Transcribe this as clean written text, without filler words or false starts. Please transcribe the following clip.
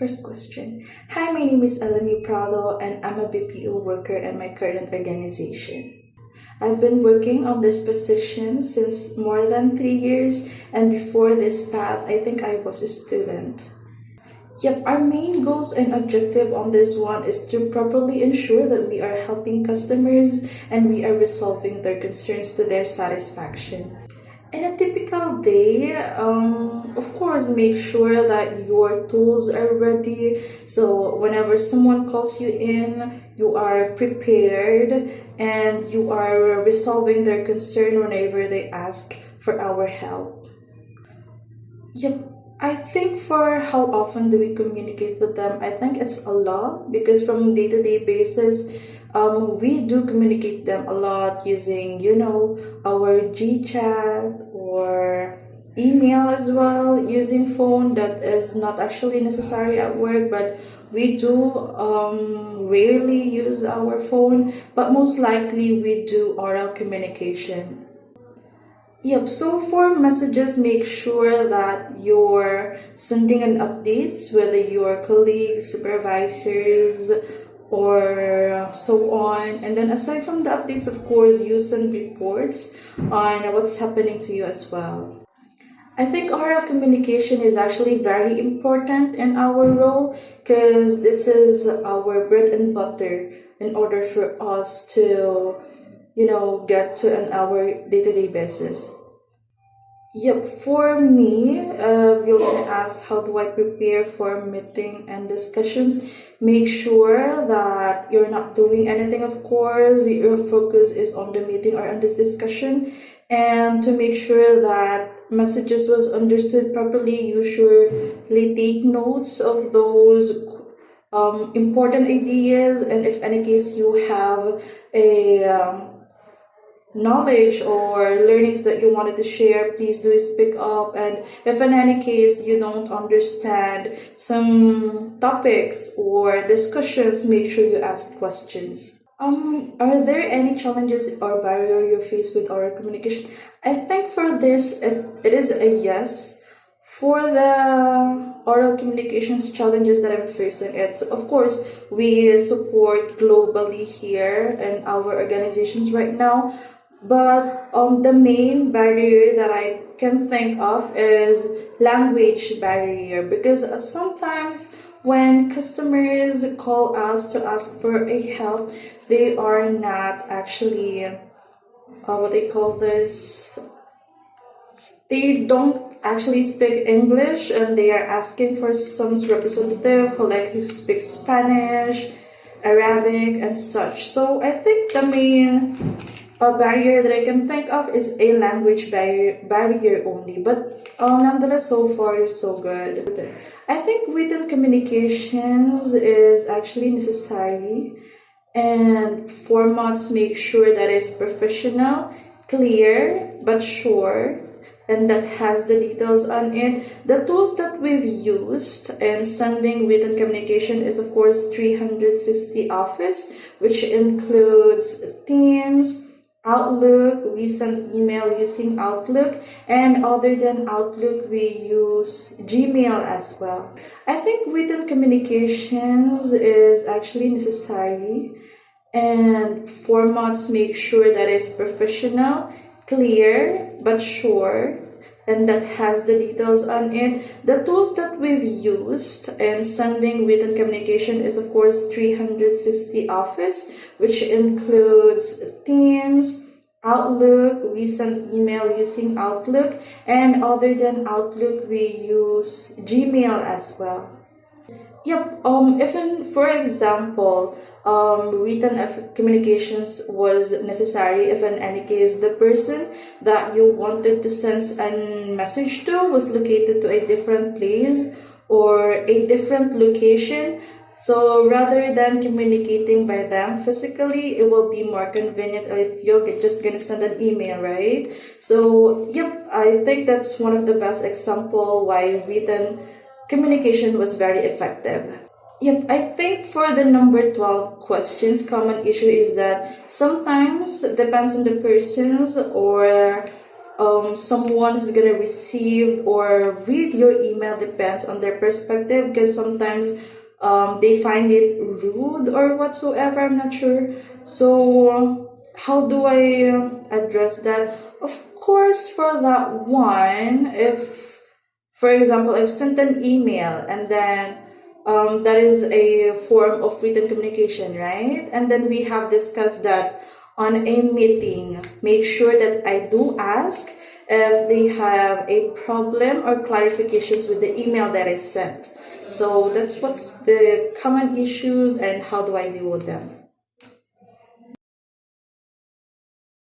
First question. Hi, my name is Ellamy and I'm a BPO worker at my current organization. I've been working on this position since more than 3 years, and before this path, I think I was a student. Yep, our main goals and objective on this one is to properly ensure that we are helping customers and we are resolving their concerns to their satisfaction. In a typical day, of course, make sure that your tools are ready. So whenever someone calls you in, you are prepared and you are resolving their concern whenever they ask for our help. Yep. I think for how often do we communicate with them, I think it's a lot because from day-to-day basis, we do communicate them a lot using, our GChat or email as well, using phone that is not actually necessary at work, but we do rarely use our phone, but most likely we do oral communication. Yep, so for messages, make sure that you're sending an updates with your colleagues, supervisors, or so on. And then aside from the updates, of course, you send reports on what's happening to you as well. I think oral communication is actually very important in our role because this is our bread and butter in order for us to get to an our day-to-day basis. Yep, for me, you're gonna ask how do I prepare for meeting and discussions. Make sure that you're not doing anything, of course. Your focus is on the meeting or on this discussion. And to make sure that messages was understood properly, usually take notes of those important ideas. And if any case you have a knowledge or learnings that you wanted to share, please do speak up. And if in any case you don't understand some topics or discussions, make sure you ask questions. Are there any challenges or barrier you face with oral communication? I think for this, it is a yes. For the oral communications challenges that I'm facing, it's of course we support globally here in our organizations right now. But the main barrier that I can think of is language barrier because sometimes when customers call us to ask for a help, they are not actually what they call this. They don't actually speak English and they are asking for some representative who speaks Spanish, Arabic, and such. So I think the main barrier that I can think of is a language barrier only, but nonetheless, so far so good. I think written communications is actually necessary, and formats make sure that it's professional, clear, but short, and that has the details on it. The tools that we've used in sending written communication is of course 360 Office, which includes Teams, Outlook. We send email using Outlook, and other than Outlook we use Gmail as well. I think written communications is actually necessary, and formats make sure that it's professional, clear, but short, and that has the details on it. The tools that we've used in sending written communication is of course 360 Office, which includes Teams, Outlook. We send email using Outlook, and other than Outlook we use Gmail as well. Yep, for example, written communications was necessary if in any case the person that you wanted to send a message to was located to a different place or a different location. So rather than communicating by them physically, it will be more convenient if you're just gonna send an email, right? So yep, I think that's one of the best example why written communication was very effective. Yep, I think for the number 12 questions, common issue is that sometimes depends on the persons or someone is gonna receive or read your email depends on their perspective, because sometimes they find it rude or whatsoever. I'm not sure. So how do I address that? Of course, for that one, if, for example, I've sent an email and then that is a form of written communication, right? And then we have discussed that on a meeting. Make sure that I do ask if they have a problem or clarifications with the email that I sent. So that's what's the common issues and how do I deal with them.